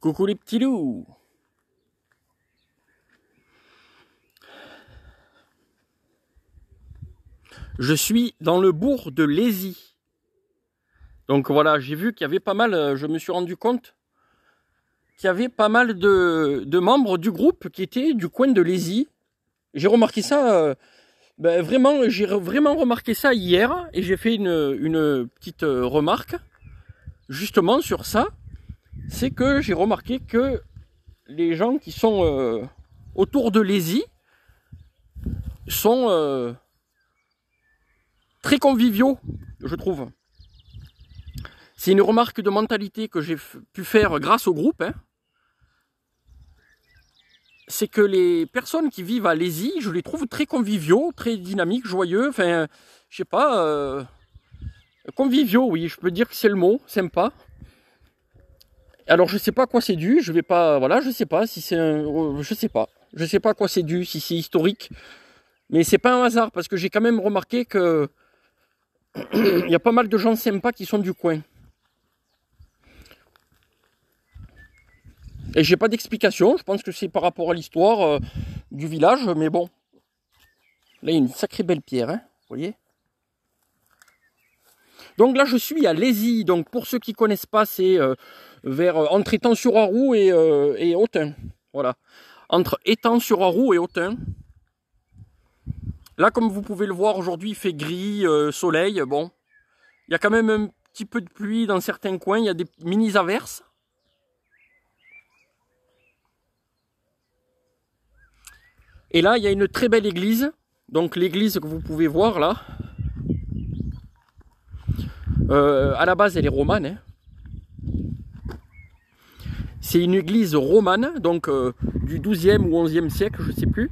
Coucou les petits loups. Je suis dans le bourg de Lézy. Donc voilà, j'ai vu qu'il y avait pas mal, je me suis rendu compte qu'il y avait pas mal de membres du groupe qui étaient du coin de Lézy. J'ai remarqué ça, j'ai vraiment remarqué ça hier et j'ai fait une petite remarque justement sur ça. C'est que j'ai remarqué que les gens qui sont autour de Lézy sont très conviviaux, je trouve. C'est une remarque de mentalité que j'ai pu faire grâce au groupe. C'est que les personnes qui vivent à Lézy, je les trouve très conviviaux, très dynamiques, joyeux. Enfin, je sais pas, conviviaux, oui, je peux dire que c'est le mot, sympa. Alors je sais pas à quoi c'est dû, je vais pas, voilà, je sais pas si c'est je sais pas à quoi c'est dû, si c'est historique, mais c'est pas un hasard parce que j'ai quand même remarqué que il y a pas mal de gens sympas qui sont du coin. Et j'ai pas d'explication, je pense que c'est par rapport à l'histoire du village, mais bon. Là, il y a une sacrée belle pierre, hein, vous voyez. Donc là, je suis à Lézy. Donc pour ceux qui connaissent pas, c'est entre Étang-sur-Arroux et Autun. Voilà. Entre Étang-sur-Arroux et Autun. Là, comme vous pouvez le voir, aujourd'hui, il fait gris, soleil. Bon, il y a quand même un petit peu de pluie dans certains coins. Il y a des mini-averses. Et là, il y a une très belle église. Donc l'église que vous pouvez voir là. À la base, elle est romane. Hein. C'est une église romane, donc du 12e ou 11e siècle, je ne sais plus.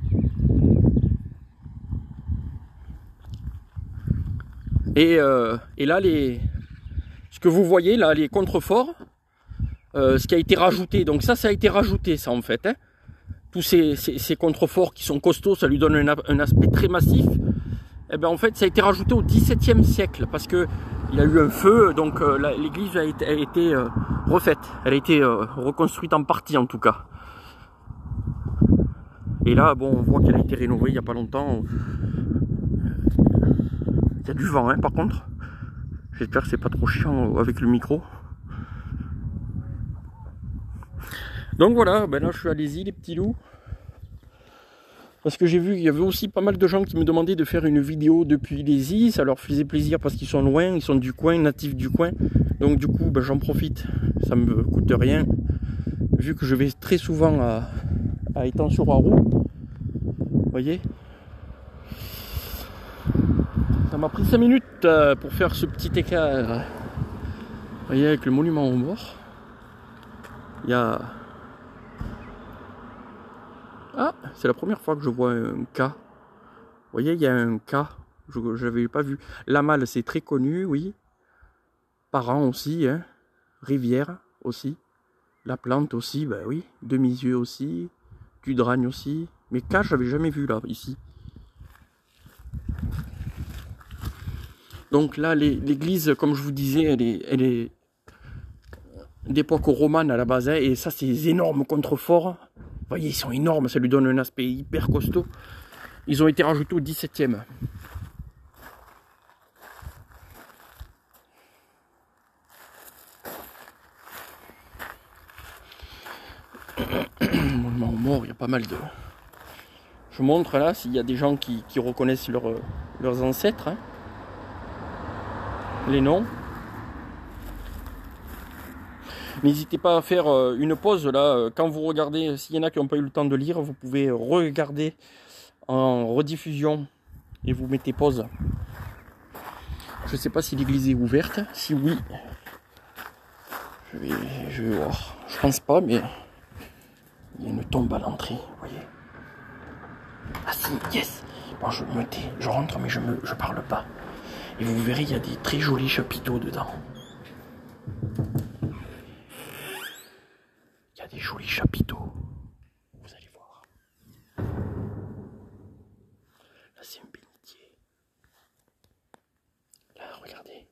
Et là, ce que vous voyez là, les contreforts, ce qui a été rajouté. Donc ça a été rajouté, ça en fait. Hein. Tous ces contreforts qui sont costauds, ça lui donne un aspect très massif. Et bien en fait, ça a été rajouté au XVIIe siècle parce que il y a eu un feu, donc l'église a été refaite. Elle a été reconstruite en partie en tout cas. Et là, bon, on voit qu'elle a été rénovée il n'y a pas longtemps. Il y a du vent, hein, par contre. J'espère que c'est pas trop chiant avec le micro. Donc voilà, ben là je suis à Lézy, les petits loups. Parce que j'ai vu qu'il y avait aussi pas mal de gens qui me demandaient de faire une vidéo depuis Lézy. Ça leur faisait plaisir parce qu'ils sont loin, ils sont du coin, natifs du coin. Donc du coup, ben, j'en profite. Ça me coûte rien. Vu que je vais très souvent à Étang-sur-Arroux. Vous voyez ? Ça m'a pris 5 minutes pour faire ce petit écart. Vous voyez, avec le monument aux morts. Il y a... Ah, c'est la première fois que je vois un K. Vous voyez, il y a un K. Je n'avais pas vu. La Malle, c'est très connu, oui. Parent aussi, hein. Rivière aussi. La Plante aussi, ben oui. Demi-yeux aussi. Dudragne aussi. Mais K, je n'avais jamais vu là, ici. Donc là, l'église, comme je vous disais, elle est d'époque romane à la base. Hein, et ça, ces énormes contreforts. Vous voyez, ils sont énormes, ça lui donne un aspect hyper costaud. Ils ont été rajoutés au 17e. Monument aux morts, il y a pas mal de... Je montre là, s'il y a des gens qui reconnaissent leurs ancêtres. Hein. Les noms. N'hésitez pas à faire une pause là, quand vous regardez, s'il y en a qui n'ont pas eu le temps de lire, vous pouvez regarder en rediffusion et vous mettez pause. Je ne sais pas si l'église est ouverte, si oui, je vais voir. Je pense pas, mais il y a une tombe à l'entrée, vous voyez. Ah si, yes. Bon, je rentre, mais je parle pas. Et vous verrez, il y a des très jolis chapiteaux dedans. Il y a des jolis chapiteaux. Vous allez voir. Là, c'est un bénitier. Là, regardez.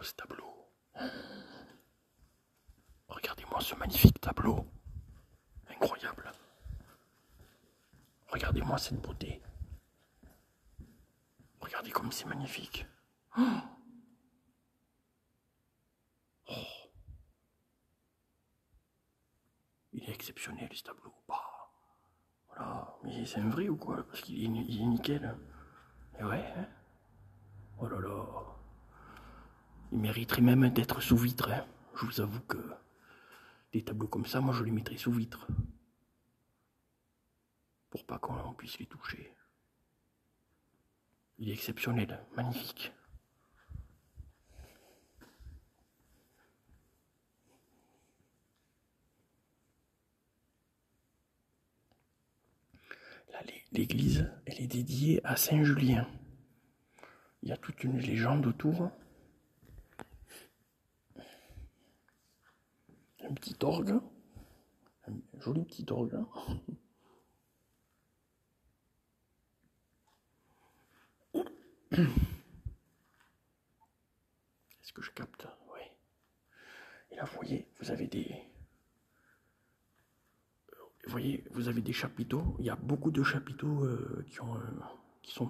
ce tableau. Regardez-moi ce magnifique tableau. Incroyable. Regardez-moi cette beauté. Regardez comme c'est magnifique. Oh. Il est exceptionnel ce tableau. Bah, voilà. Mais c'est un vrai ou quoi? Parce qu'il est nickel. Et ouais. Hein, oh là là. Il mériterait même d'être sous vitre. Hein. Je vous avoue que des tableaux comme ça, moi je les mettrais sous vitre. Pour pas qu'on puisse les toucher. Il est exceptionnel, magnifique. Là, l'église, elle est dédiée à Saint-Julien. Il y a toute une légende autour. Un petit orgue. Un joli petit orgue. Est-ce que je capte? Oui. Et là, vous voyez, vous avez des... Vous voyez, vous avez des chapiteaux. Il y a beaucoup de chapiteaux qui sont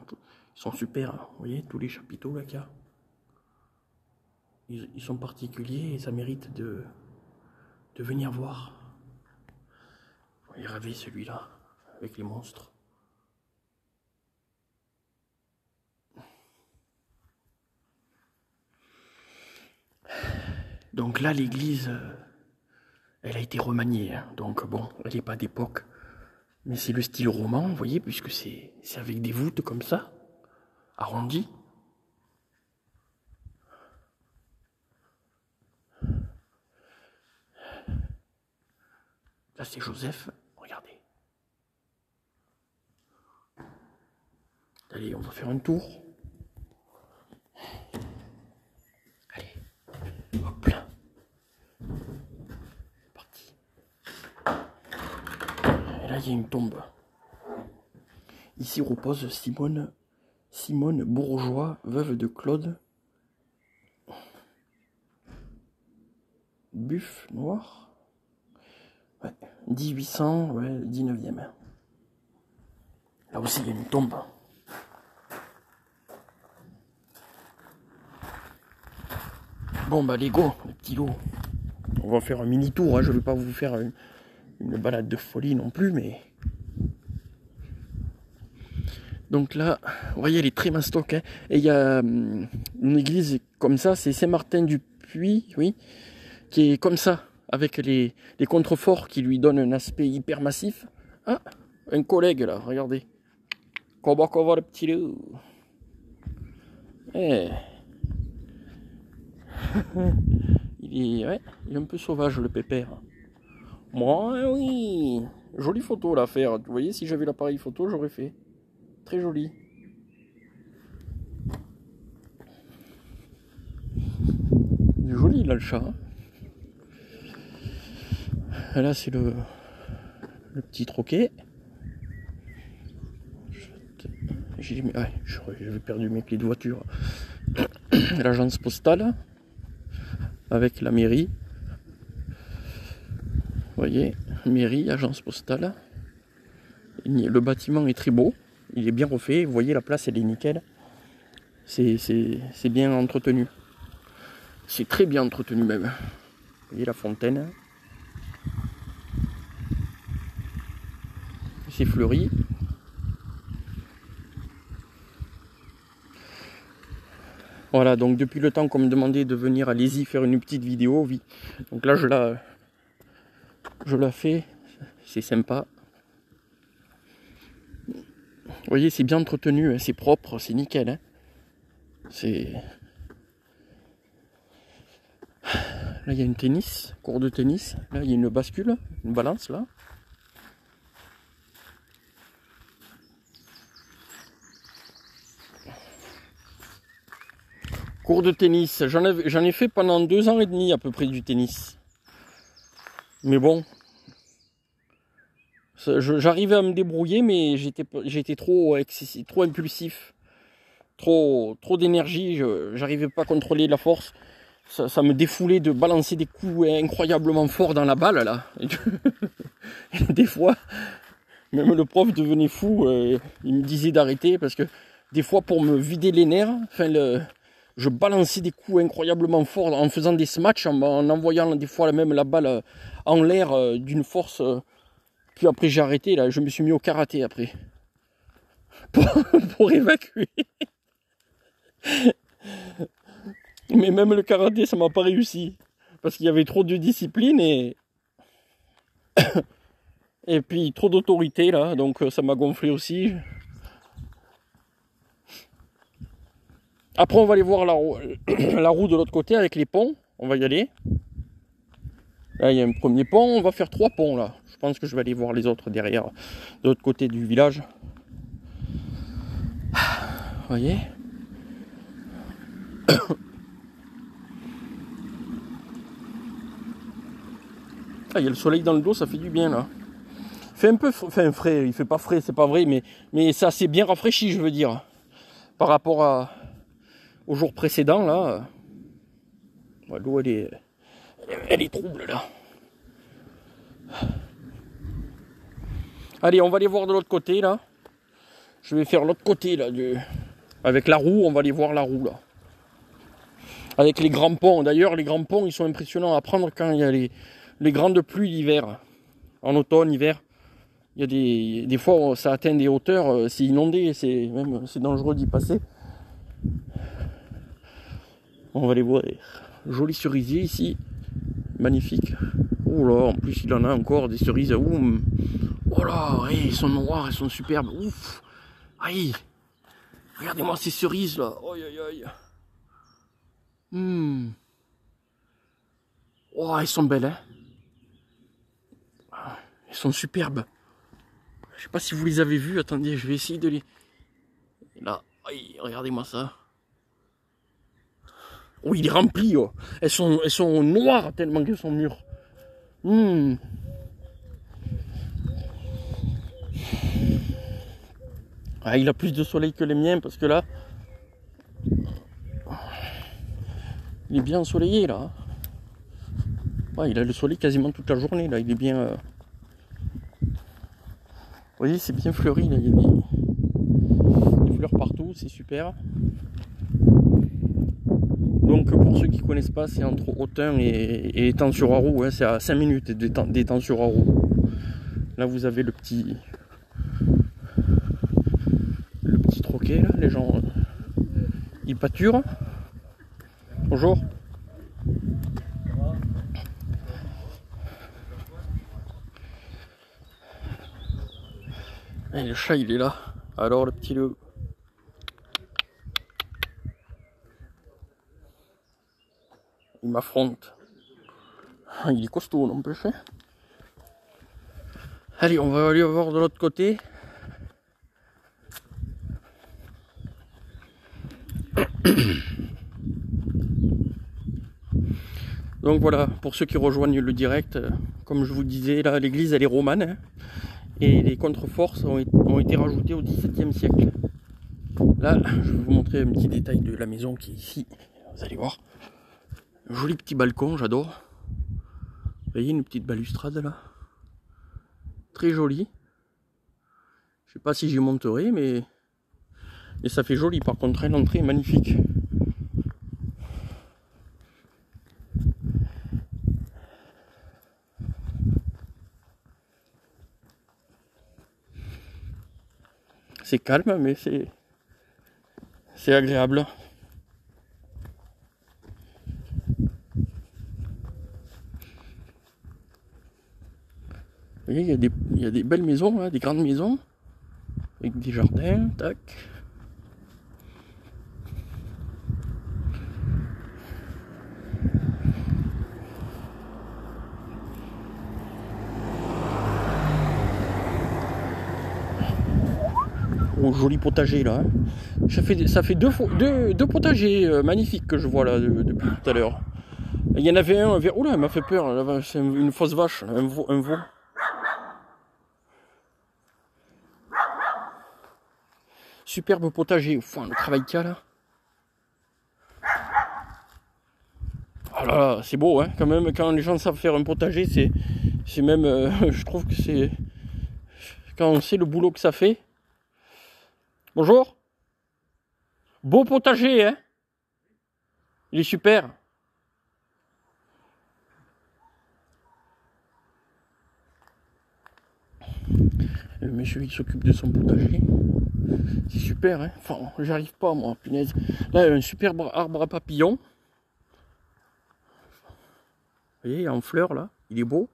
super. Vous voyez, tous les chapiteaux là qu'il y a. Ils sont particuliers et ça mérite de venir voir. Vous voyez, rêver celui-là, avec les monstres. Donc là, l'église, elle a été remaniée. Hein. Donc bon, elle n'est pas d'époque. Mais c'est le style roman, vous voyez, puisque c'est avec des voûtes comme ça, arrondies. Là, c'est Joseph. Regardez. Allez, on va faire un tour. Allez. Hop là. Parti. Et là, il y a une tombe. Ici repose Simone Bourgeois, veuve de Claude Buff Noir. Ouais, 1800, ouais, 19e. Là aussi, il y a une tombe. Bon, bah, les go, les petits lots. On va faire un mini tour. Hein. Je ne vais pas vous faire une balade de folie non plus, mais. Donc là, vous voyez, elle est très mastoc. Hein. Et il y a une église comme ça, c'est Saint-Martin-du-Puy, oui, qui est comme ça, avec les contreforts qui lui donnent un aspect hyper massif. Ah, un collègue là, regardez. Comment va le petit loup? Eh. il est un peu sauvage le pépère. Moi, oui. Jolie photo là à faire. Vous voyez, si j'avais l'appareil photo, j'aurais fait. Très joli. Il est joli là le chat. Là c'est le petit troquet. J'avais perdu mes clés de voiture. L'agence postale avec la mairie. Vous voyez, mairie, agence postale. Le bâtiment est très beau. Il est bien refait. Vous voyez, la place elle est nickel. C'est bien entretenu. C'est très bien entretenu même. Vous voyez la fontaine. C'est fleuri. Voilà, donc depuis le temps qu'on me demandait de venir à Lézy faire une petite vidéo, oui. Donc là, je la fais. C'est sympa. Vous voyez, c'est bien entretenu, hein, c'est propre, c'est nickel. Hein. Là, il y a une cours de tennis. Là, il y a une bascule, une balance, là. Cours de tennis, j'en ai fait pendant 2 ans et demi à peu près du tennis. Mais bon, j'arrivais à me débrouiller, mais j'étais trop impulsif, trop d'énergie, j'arrivais pas à contrôler la force. ça me défoulait de balancer des coups incroyablement forts dans la balle là. Et des fois, même le prof devenait fou, il me disait d'arrêter parce que des fois pour me vider les nerfs, je balançais des coups incroyablement forts en faisant des smatchs, en envoyant des fois même la balle en l'air d'une force. Puis après j'ai arrêté, là, je me suis mis au karaté après. Pour évacuer. Mais même le karaté, ça m'a pas réussi. Parce qu'il y avait trop de discipline et puis trop d'autorité là, donc ça m'a gonflé aussi. Après on va aller voir la roue de l'autre côté avec les ponts, on va y aller. Là il y a un premier pont, on va faire 3 ponts là. Je pense que je vais aller voir les autres derrière, de l'autre côté du village. Vous voyez? Ah, il y a le soleil dans le dos, ça fait du bien là. Il fait un peu frais, il fait pas frais, c'est pas vrai, mais ça s'est bien rafraîchi, je veux dire. Par rapport au jour précédent là. L'eau elle est trouble là. Allez, on va aller voir de l'autre côté là. Je vais faire l'autre côté là, avec la roue, on va aller voir la roue là. Avec les grands ponts. D'ailleurs, les grands ponts, ils sont impressionnants à prendre quand il y a les grandes pluies l'hiver. En automne, hiver. Il y a des fois, ça atteint des hauteurs, c'est inondé, c'est dangereux d'y passer. On va les voir. Joli cerisier ici. Magnifique. Oh là, en plus, il en a encore des cerises. Oh là, hey, elles sont noires, elles sont superbes. Ouf. Aïe. Regardez-moi ces cerises là. Aïe aïe aïe. Oh, elles sont belles, hein. Elles sont superbes. Je sais pas si vous les avez vues. Attendez, je vais essayer de les... Là, aïe, regardez-moi ça. Oh, il est rempli. Oh. Elles sont noires tellement qu'elles sont mûres. Ah, il a plus de soleil que les miens parce que là, il est bien ensoleillé là. Ouais, il a le soleil quasiment toute la journée là. Il est bien. Vous voyez, c'est bien fleuri là. Il y a des fleurs partout, c'est super. Donc pour ceux qui ne connaissent pas, c'est entre Autun et Étang-sur-Arroux, hein, c'est à 5 minutes d'Étang-sur-Arroux. Là vous avez le petit troquet là, les gens ils pâturent. Bonjour. Et le chat il est là. Alors le petit loup. Il m'affronte. Il est costaud, n'empêche. Allez, on va aller voir de l'autre côté. Donc voilà, pour ceux qui rejoignent le direct, comme je vous disais, là l'église elle est romane, hein, et les contreforts ont été rajoutés au XVIIe siècle. Là, je vais vous montrer un petit détail de la maison qui est ici. Vous allez voir. Un joli petit balcon, j'adore. Vous voyez une petite balustrade là. Très jolie. Je sais pas si j'y monterai, mais ça fait joli. Par contre, l'entrée est magnifique. C'est calme, mais c'est agréable. Vous voyez, il y a des belles maisons, là, des grandes maisons, avec des jardins, tac. Oh, joli potager là. Hein. Ça fait deux potagers magnifiques que je vois là depuis tout à l'heure. Il y en avait un vers... Oula, elle m'a fait peur. C'est une fausse vache, un veau. Superbe potager. Enfin, le travail qu'il y a là. Ah là là, c'est beau, hein, quand même, quand les gens savent faire un potager, c'est même, je trouve que c'est, quand on sait le boulot que ça fait. Bonjour. Beau potager, hein. Il est super. Le monsieur qui s'occupe de son potager. C'est super, hein. Enfin, j'arrive pas, moi, punaise. Là, il y a un super arbre à papillons. Vous voyez, en fleurs, là. Il est beau.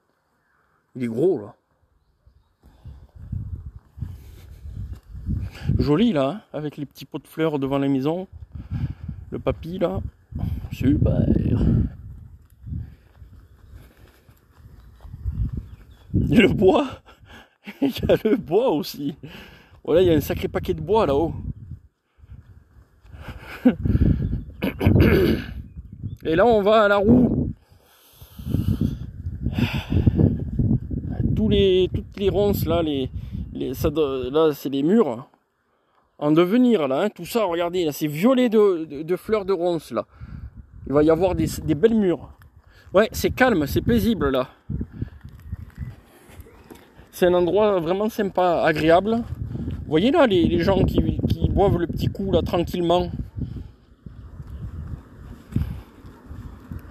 Il est gros, là. Joli, là, hein, avec les petits pots de fleurs devant la maison. Le papy, là. Super. Et le bois. Il y a le bois aussi. Voilà, il y a un sacré paquet de bois là-haut. Et là, on va à la roue. Toutes les ronces là, là c'est les murs en devenir là. Hein, tout ça, regardez, là c'est violet de fleurs de ronces là. Il va y avoir des belles murs. Ouais, c'est calme, c'est paisible là. C'est un endroit vraiment sympa, agréable. Vous voyez là les gens qui boivent le petit coup là tranquillement.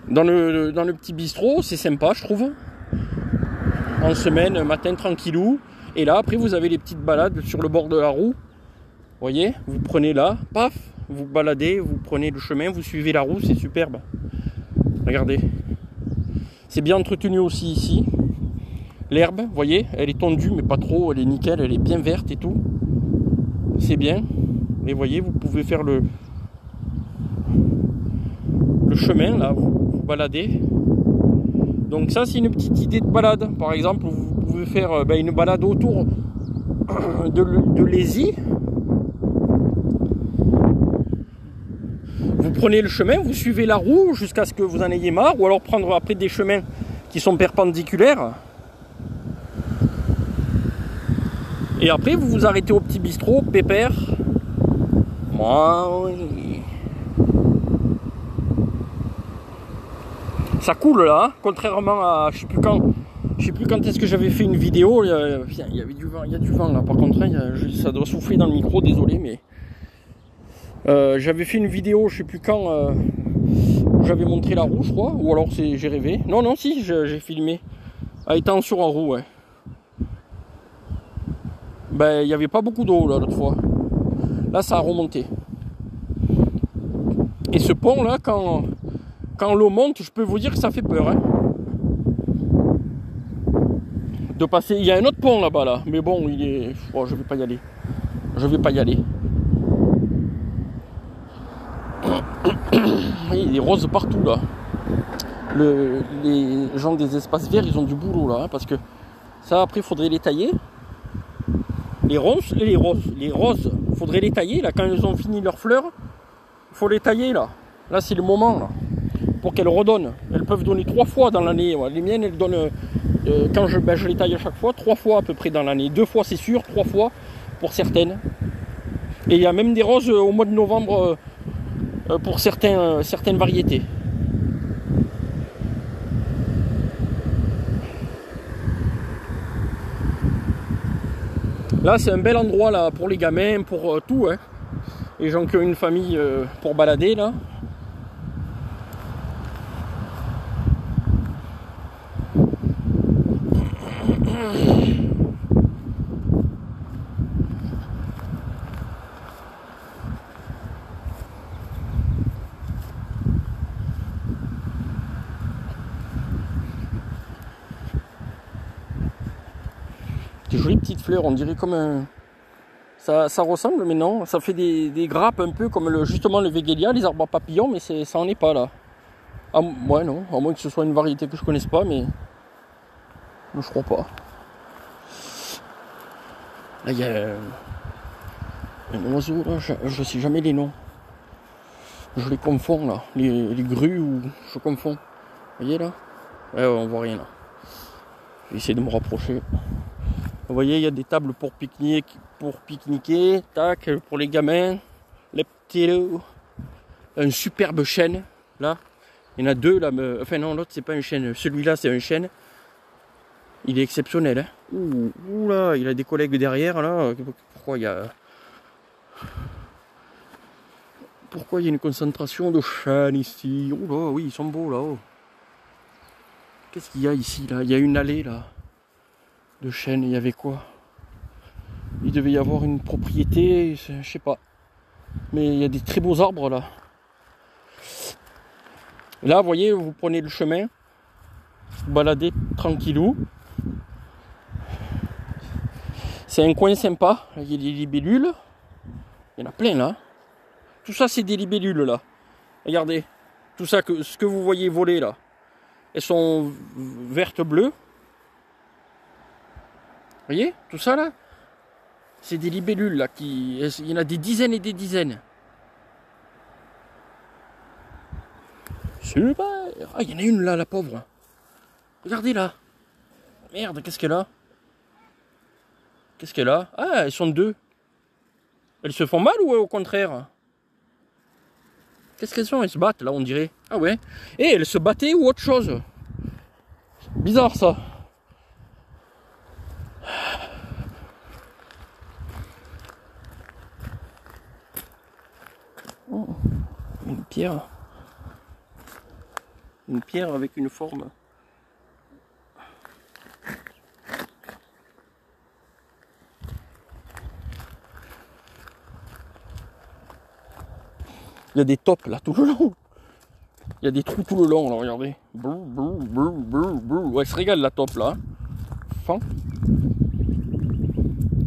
Dans le petit bistrot, c'est sympa je trouve. En semaine, matin tranquillou. Et là après vous avez les petites balades sur le bord de la roue. Vous voyez, vous prenez là, paf, vous baladez, vous prenez le chemin, vous suivez la roue, c'est superbe. Regardez. C'est bien entretenu aussi ici. L'herbe, vous voyez, elle est tondue mais pas trop, elle est nickel, elle est bien verte et tout. C'est bien. Et vous voyez, vous pouvez faire le chemin là, vous baladez. Donc ça c'est une petite idée de balade. Par exemple, vous pouvez faire une balade autour de Lézy. Vous prenez le chemin, vous suivez la roue jusqu'à ce que vous en ayez marre, ou alors prendre après des chemins qui sont perpendiculaires. Et après vous vous arrêtez au petit bistrot, pépère. Oui. Ça coule là, hein, contrairement à je sais plus quand est-ce que j'avais fait une vidéo, il y avait du vent, il y a du vent là par contre, hein, ça doit souffler dans le micro, désolé, mais j'avais fait une vidéo, je sais plus quand, où j'avais montré la roue je crois, ou alors j'ai rêvé. Non, si, j'ai filmé, à Étang-sur en roue, ouais. Ben, il n'y avait pas beaucoup d'eau là l'autre fois. Là, ça a remonté. Et ce pont là, quand l'eau monte, je peux vous dire que ça fait peur. Hein. De passer. Il y a un autre pont là-bas là, mais bon, il est. Oh, je vais pas y aller. Il y a des roses partout là. Les gens des espaces verts, ils ont du boulot là, hein, parce que ça après, il faudrait les tailler. Les roses, faudrait les tailler là quand ils ont fini leurs fleurs. Il faut les tailler là. Là, c'est le moment là. Pour qu'elles redonnent. Elles peuvent donner 3 fois dans l'année. Ouais. Les miennes, elles donnent, quand je les taille à chaque fois, 3 fois à peu près dans l'année. 2 fois c'est sûr, 3 fois pour certaines. Et il y a même des roses au mois de novembre pour certaines variétés. Là, c'est un bel endroit là pour les gamins, pour tout. Hein. Les gens qui ont une famille pour balader là. Des jolies petites fleurs, on dirait comme un... Ça ressemble, mais non, ça fait des grappes un peu comme justement le Weigela, les arbres à papillons, mais ça en est pas là. Ah, ouais, non, à moins que ce soit une variété que je connaisse pas, mais je crois pas. Là, il y a un oiseau, là, je sais jamais les noms. Je les confonds, là. Les grues, ou je confonds. Vous voyez, là? Ouais, on voit rien, là. Je vais essayer de me rapprocher. Vous voyez, il y a des tables pour pique-niquer, tac, pour les gamins, les petits loups. Un superbe chêne, là. Il y en a deux là, enfin non, l'autre c'est pas un chêne, celui-là c'est un chêne. Il est exceptionnel, hein. Ouh là, il a des collègues derrière là. Pourquoi il y a une concentration de chênes ici? Oh là, oui, ils sont beaux là-haut. Qu'est-ce qu'il y a ici là? Il y a une allée là de chênes. Il y avait quoi? Il devait y avoir une propriété, je sais pas. Mais il y a des très beaux arbres là. Là, vous voyez, vous prenez le chemin, vous baladez tranquillou. C'est un coin sympa. Il y a des libellules. Il y en a plein là. Tout ça, c'est des libellules là. Regardez. Tout ça, ce que vous voyez voler là. Elles sont vertes bleues. Vous voyez? Tout ça là. C'est des libellules là. Il y en a des dizaines et des dizaines. Super. Ah, il y en a une là, la pauvre. Regardez là. Merde, qu'est-ce qu'elle a? Qu'est-ce qu'elle a? Ah, elles sont deux. Elles se font mal ou au contraire? Qu'est-ce qu'elles sont? Elles se battent là, on dirait. Ah ouais. Et elles se battaient ou autre chose? Bizarre ça. Oh, une pierre. Une pierre avec une forme. Il y a des tops là tout le long. Il y a des trous tout le long là, regardez. Ouais, elle se régale la top là. Fin.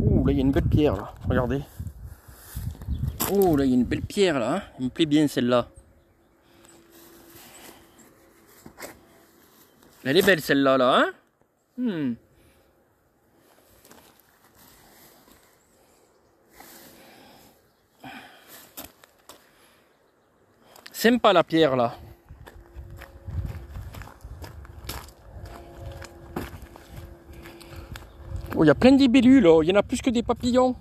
Ouh, là il y a une belle pierre là, regardez. Oh, là il y a une belle pierre là, hein. Elle me plaît bien celle-là. Elle est belle celle-là là, hein. Sympa la pierre là. Oh, il y a plein de libellules, oh. Il y en a plus que des papillons.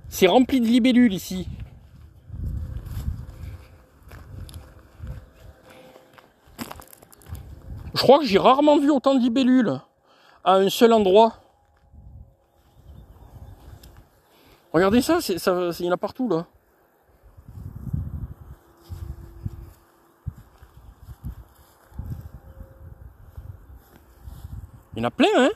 C'est rempli de libellules ici. Je crois que j'ai rarement vu autant de libellules à un seul endroit. Regardez ça, il y en a partout là. Il y en a plein, hein.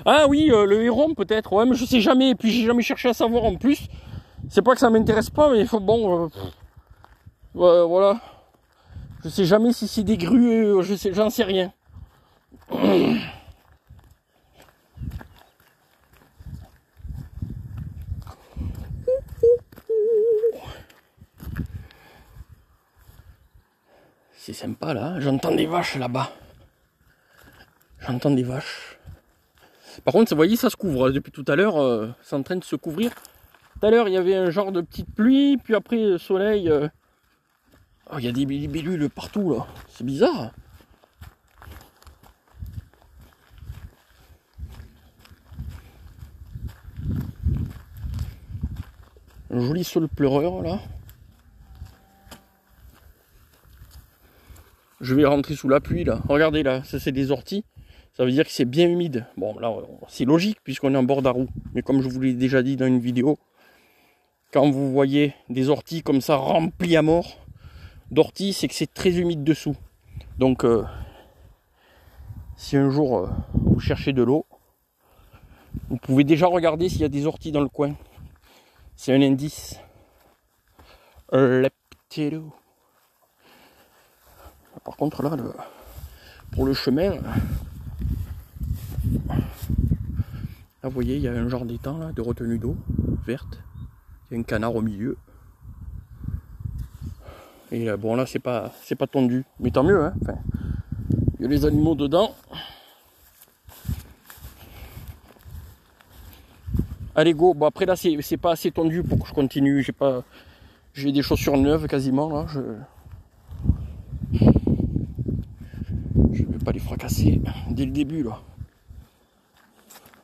Ah oui, le héron peut-être, ouais, mais je sais jamais, et puis j'ai jamais cherché à savoir en plus. C'est pas que ça m'intéresse pas, mais il faut, bon, voilà. Je sais jamais si c'est des grues, j'en sais rien. C'est sympa là, j'entends des vaches là-bas. J'entends des vaches. Par contre, vous voyez, ça se couvre. Depuis tout à l'heure, c'est en train de se couvrir. Tout à l'heure, il y avait un genre de petite pluie, puis après, soleil. Oh, il y a des libellules partout là. C'est bizarre. Un joli sol pleureur là. Je vais rentrer sous la pluie là. Regardez là, ça c'est des orties. Ça veut dire que c'est bien humide. Bon là, c'est logique puisqu'on est en bord d'Arrou. Mais comme je vous l'ai déjà dit dans une vidéo, quand vous voyez des orties comme ça remplies à mort d'orties, c'est que c'est très humide dessous. Donc si un jour vous cherchez de l'eau, vous pouvez déjà regarder s'il y a des orties dans le coin. C'est un indice. Le petit loup. Par contre là, pour le chemin, là, vous voyez, il y a un genre d'étang là, de retenue d'eau verte. Il y a un canard au milieu. Et bon là c'est pas tondu, mais tant mieux, hein. Enfin, il y a les animaux dedans. Allez go, bon après là c'est pas assez tondu pour que je continue, j'ai des chaussures neuves quasiment là, je vais pas les fracasser dès le début là.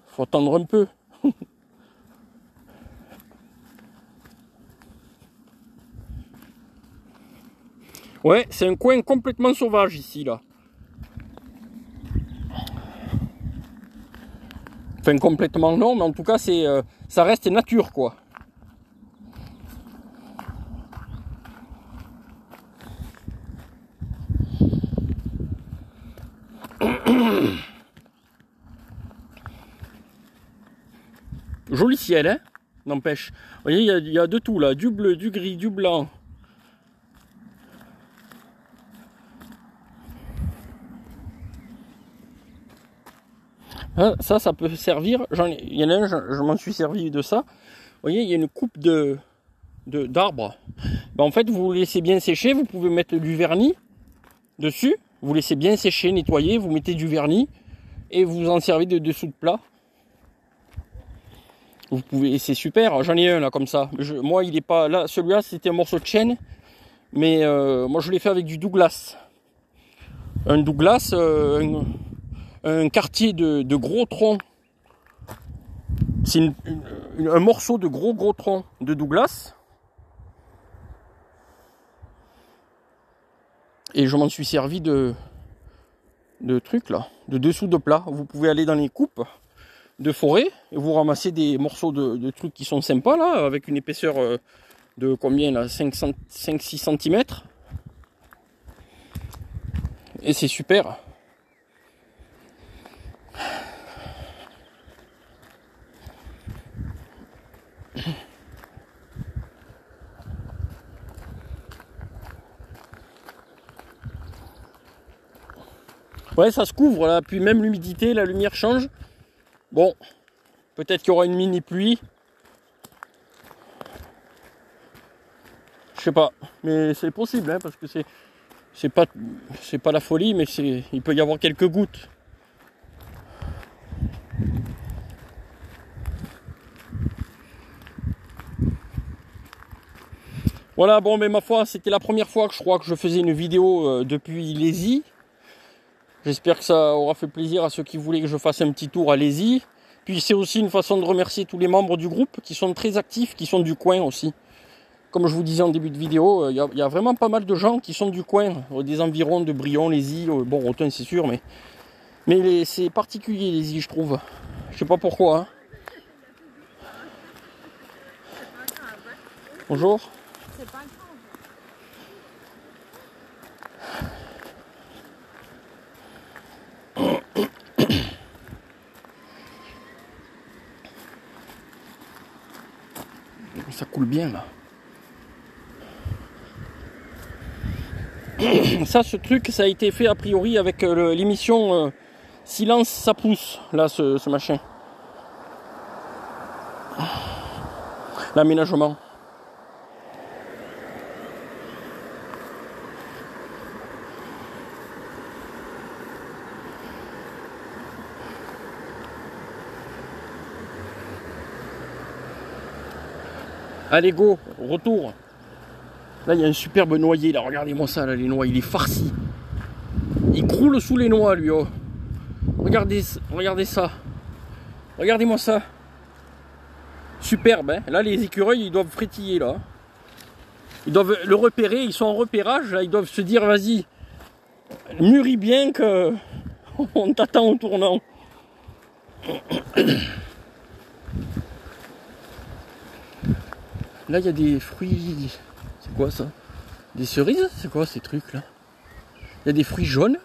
Faut attendre un peu. Ouais, c'est un coin complètement sauvage ici, là. Enfin, complètement non, mais en tout cas, c'est, ça reste nature, quoi. Joli ciel, hein, n'empêche. Vous voyez, il y a de tout, là. Du bleu, du gris, du blanc. Ça peut servir. Il y en a un, je m'en suis servi de ça. Vous voyez, il y a une coupe d'arbres. Ben, en fait, vous vous laissez bien sécher. Vous pouvez mettre du vernis dessus. Vous laissez bien sécher, nettoyer. Vous mettez du vernis et vous en servez de dessous de plat. Vous pouvez, c'est super. J'en ai un là comme ça. Moi, il est pas là. Celui-là, c'était un morceau de chêne, mais moi, je l'ai fait avec du Douglas. Un Douglas, un quartier de gros tronc. C'est un morceau de gros tronc de Douglas. Et je m'en suis servi de trucs là, de dessous de plat. Vous pouvez aller dans les coupes de forêt et vous ramassez des morceaux de trucs qui sont sympas là, avec une épaisseur de combien là, 5-6 cm. Et c'est super. Ouais, ça se couvre là, puis même l'humidité, la lumière change. Bon, peut-être qu'il y aura une mini pluie. Je sais pas, mais c'est possible, hein, parce que c'est pas la folie, mais il peut y avoir quelques gouttes. Voilà, bon, mais ma foi, c'était la première fois que je crois que je faisais une vidéo depuis Lézy. J'espère que ça aura fait plaisir à ceux qui voulaient que je fasse un petit tour à Lézy. Puis c'est aussi une façon de remercier tous les membres du groupe qui sont très actifs, qui sont du coin aussi. Comme je vous disais en début de vidéo, il y a vraiment pas mal de gens qui sont du coin, des environs de Brion, Lézy, bon, Autun c'est sûr, mais c'est particulier Lézy, je trouve. Je sais pas pourquoi. Hein. Bonjour. C'est pas grave. Ça coule bien là. Ça, ce truc, ça a été fait a priori avec l'émission Silence, ça pousse, là, ce machin. L'aménagement. Allez, go, retour. Là, il y a un superbe noyer, là, regardez-moi ça, là, les noix, il est farci. Il croule sous les noix, lui, oh. Regardez ça. Regardez-moi ça. Superbe, hein. Là, les écureuils, ils doivent frétiller, là. Ils doivent le repérer, ils sont en repérage, là, ils doivent se dire, vas-y, mûris bien que on t'attend au tournant. Là, il y a des fruits. C'est quoi ça? Des cerises? C'est quoi ces trucs là? Il y a des fruits jaunes.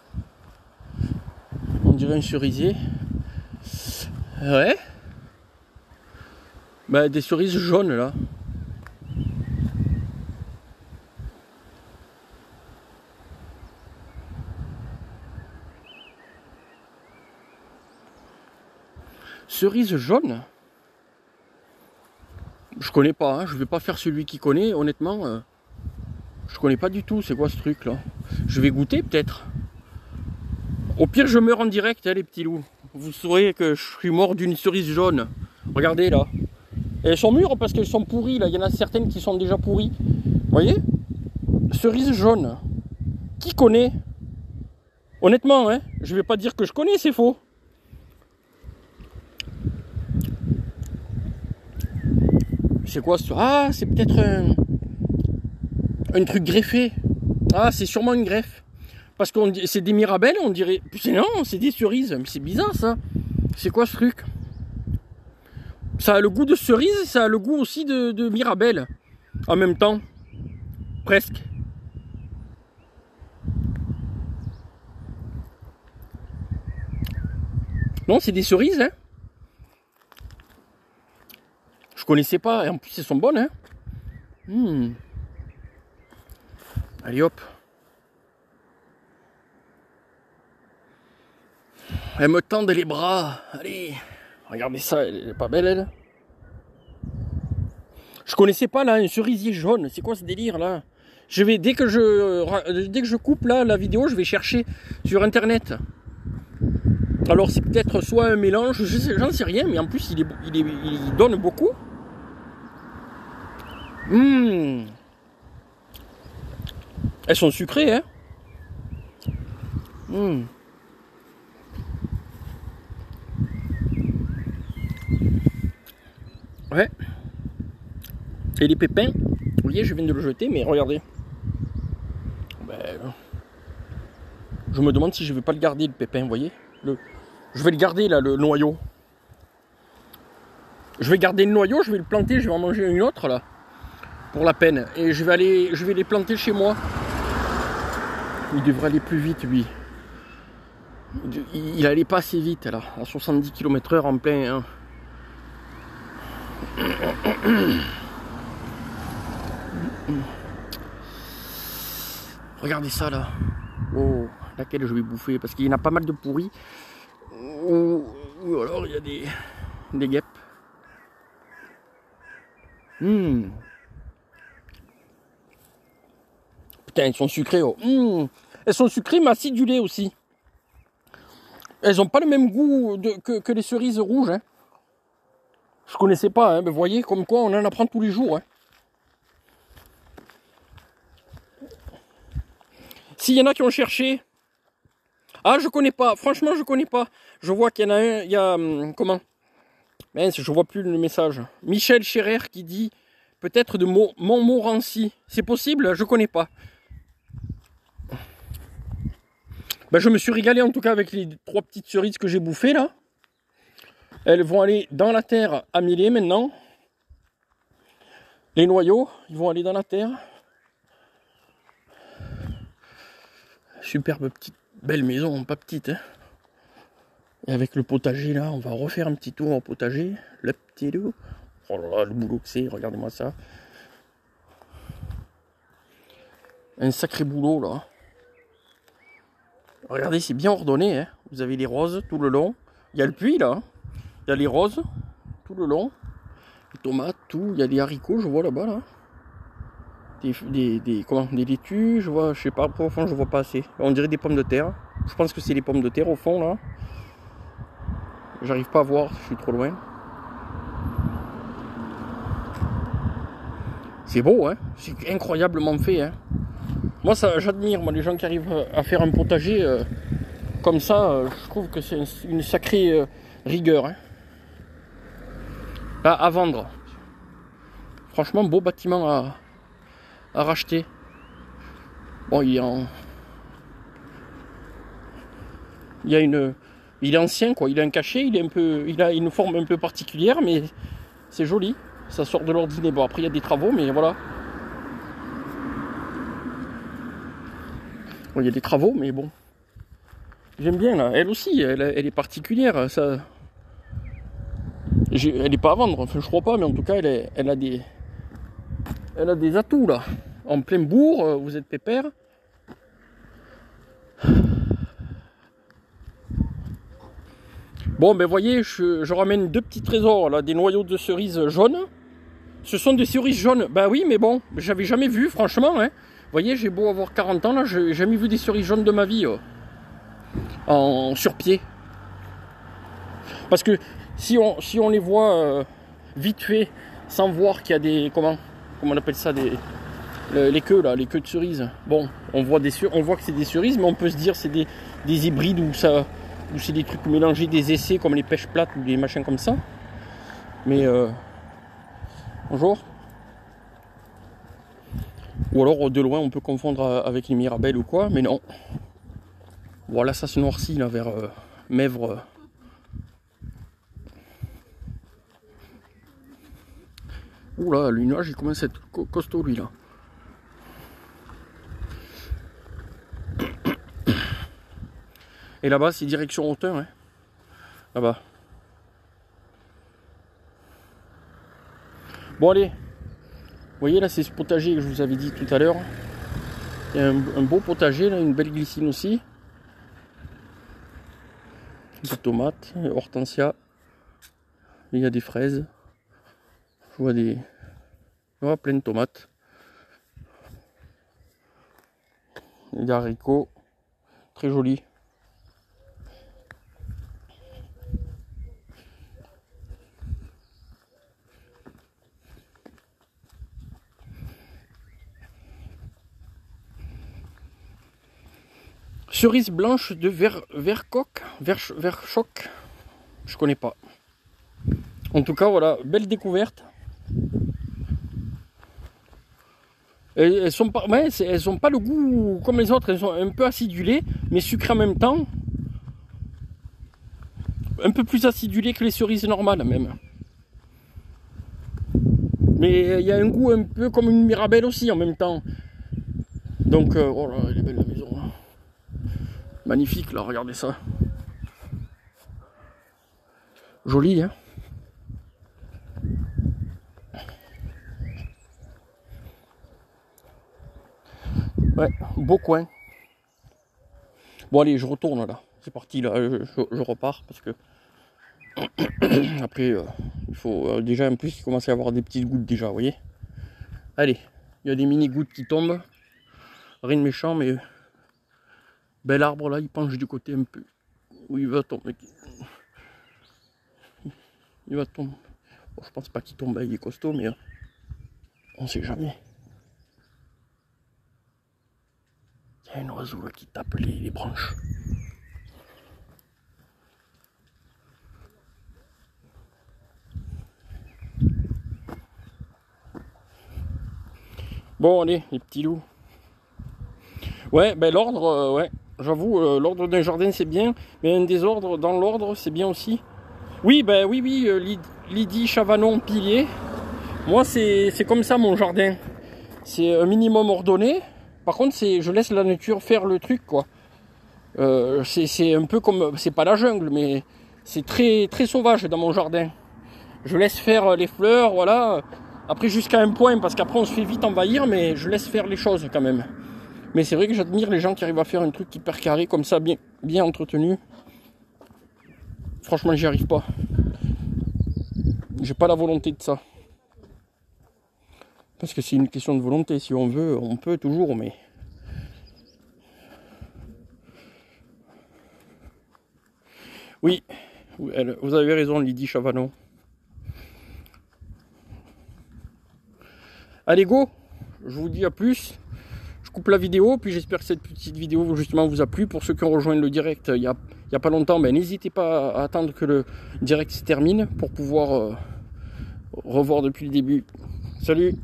On dirait un cerisier. Ouais. Bah, des cerises jaunes là. Cerises jaunes? Je connais pas, hein. Je vais pas faire celui qui connaît, honnêtement. Je connais pas du tout, c'est quoi ce truc là? Je vais goûter peut-être. Au pire, je meurs en direct, hein, les petits loups. Vous saurez que je suis mort d'une cerise jaune. Regardez là. Et elles sont mûres parce qu'elles sont pourries là. Il y en a certaines qui sont déjà pourries. Vous voyez? Cerise jaune. Qui connaît? Honnêtement, hein, je vais pas dire que je connais, c'est faux. C'est quoi ce... Ah, c'est peut-être un truc greffé. Ah, c'est sûrement une greffe. Parce que c'est des mirabelles, on dirait... Non, c'est des cerises. Mais c'est bizarre, ça. C'est quoi ce truc? Ça a le goût de cerise et ça a le goût aussi de mirabelle. En même temps. Presque. Non, c'est des cerises, hein. Je connaissais pas. Et en plus, elles sont bonnes, hein. Allez, hop. Elle me tend les bras. Allez. Regardez ça, elle est pas belle, elle. Je connaissais pas, là, un cerisier jaune. C'est quoi ce délire, là? Je vais, dès que je coupe, là, la vidéo, je vais chercher sur Internet. Alors, c'est peut-être soit un mélange, j'en sais rien, mais en plus, il donne beaucoup. Elles sont sucrées, hein. Ouais. Et les pépins, vous voyez, je viens de le jeter, mais regardez. Ben, je me demande si je vais pas le garder, le pépin, vous voyez. Je vais le garder, là, le noyau. Je vais garder le noyau, je vais le planter, je vais en manger une autre, là. Pour la peine. Et je vais les planter chez moi. Il devrait aller plus vite, lui. Il allait pas assez vite, là. À 70 km/h en plein... Hein. Regardez ça, là. Oh, laquelle je vais bouffer. Parce qu'il y en a pas mal de pourris. Ou alors, il y a des guêpes. Putain, elles sont sucrées. Oh. Elles sont sucrées, mais acidulées aussi. Elles n'ont pas le même goût que les cerises rouges. Hein. Je connaissais pas, hein, mais vous voyez, comme quoi on en apprend tous les jours. Hein. S'il y en a qui ont cherché... Ah, je connais pas. Franchement, je connais pas. Je vois qu'il y en a un... Il y a... comment? Mince, je vois plus le message. Michel Scherer qui dit... Peut-être de Montmorency. C'est possible? Je connais pas. Ben, je me suis régalé en tout cas avec les 3 petites cerises que j'ai bouffées là. Elles vont aller dans la terre à mieler maintenant. Les noyaux, ils vont aller dans la terre. Superbe petite, belle maison, pas petite. Hein. Et avec le potager là, on va refaire un petit tour au potager. Le petit loup. Oh là là, le boulot que c'est, regardez-moi ça. Un sacré boulot là. Regardez, c'est bien ordonné. Hein. Vous avez les roses tout le long. Il y a le puits là. Il y a les roses tout le long. Les tomates, tout. Il y a des haricots, je vois là-bas là. Des laitues, je vois, je sais pas, au fond je vois pas assez. On dirait des pommes de terre. Je pense que c'est les pommes de terre au fond là. J'arrive pas à voir, je suis trop loin. C'est beau, hein. C'est incroyablement fait, hein. Moi, ça, j'admire, moi, les gens qui arrivent à faire un potager comme ça. Je trouve que c'est une sacrée rigueur. Hein. Là, à vendre. Franchement, beau bâtiment à racheter. Bon, il est ancien, quoi. Il a un cachet, il a une forme un peu particulière, mais c'est joli. Ça sort de l'ordinaire. Bon, après, il y a des travaux, mais voilà. Bon, il y a des travaux, mais bon. J'aime bien, là. Elle aussi, elle est particulière. Ça... Elle n'est pas à vendre, enfin, je crois pas, mais en tout cas, elle a des atouts, là. En plein bourg, vous êtes pépère. Bon, ben voyez, je ramène 2 petits trésors, là, des noyaux de cerises jaunes. Ce sont des cerises jaunes. Ben oui, mais bon, j'avais jamais vu, franchement. Hein. Vous voyez, j'ai beau avoir 40 ans, là, j'ai jamais vu des cerises jaunes de ma vie. En sur-pied. Parce que si on les voit vite fait, sans voir qu'il y a des... Comment on appelle ça, les queues, là, les queues de cerises. Bon, on voit que c'est des cerises, mais on peut se dire c'est des hybrides où c'est des trucs mélangés, des essais comme les pêches plates ou des machins comme ça. Mais bonjour. Ou alors de loin on peut confondre avec les mirabelles ou quoi, mais non. Voilà, ça se noircit là vers Mèvres. Oula, le nuage il commence à être costaud lui là. Et là-bas c'est direction Autun, hein. Là-bas. Bon allez. Vous voyez là c'est ce potager que je vous avais dit tout à l'heure. Il y a un beau potager là, une belle glycine aussi. Des tomates, hortensia. Il y a des fraises. Je vois des. Je vois plein de tomates. Des haricots. Très jolis. Cerise blanche de Verchoc, je connais pas. En tout cas, voilà, belle découverte. Elles sont pas, ouais, elles ont pas le goût comme les autres, elles sont un peu acidulées, mais sucrées en même temps. Un peu plus acidulées que les cerises normales même. Mais il y a un goût un peu comme une mirabelle aussi en même temps. Donc, oh là, elle est belle la maison. Magnifique là, regardez ça. Joli, hein. Ouais, beau coin. Bon allez, je retourne là. C'est parti là, je repars parce que après il faut déjà en plus il commence à y avoir des petites gouttes déjà, vous voyez. Allez, il y a des mini gouttes qui tombent. Rien de méchant mais bel arbre là, il penche du côté un peu où il va tomber. Il va tomber. Bon, je pense pas qu'il tombe, il est costaud mais on sait jamais. Il y a un oiseau là qui tape les branches. Bon allez, les petits loups. Ouais, ben l'ordre, ouais, j'avoue, l'ordre d'un jardin c'est bien, mais un désordre dans l'ordre c'est bien aussi. Oui, ben oui, Lydie Chavanon Pilier. Moi c'est comme ça mon jardin. C'est un minimum ordonné. Par contre, je laisse la nature faire le truc, quoi. C'est un peu comme, c'est pas la jungle, mais c'est très très sauvage dans mon jardin. Je laisse faire les fleurs, voilà. Après jusqu'à un point, parce qu'après on se fait vite envahir, mais je laisse faire les choses quand même. Mais c'est vrai que j'admire les gens qui arrivent à faire un truc hyper carré comme ça, bien entretenu. Franchement, j'y arrive pas. J'ai pas la volonté de ça. Parce que c'est une question de volonté. Si on veut, on peut toujours, mais... Oui, vous avez raison, Lydie Chavanon. Allez, go! Je vous dis à plus. Je coupe la vidéo, puis j'espère que cette petite vidéo justement vous a plu. Pour ceux qui ont rejoint le direct il y a pas longtemps, ben, n'hésitez pas à attendre que le direct se termine pour pouvoir revoir depuis le début. Salut!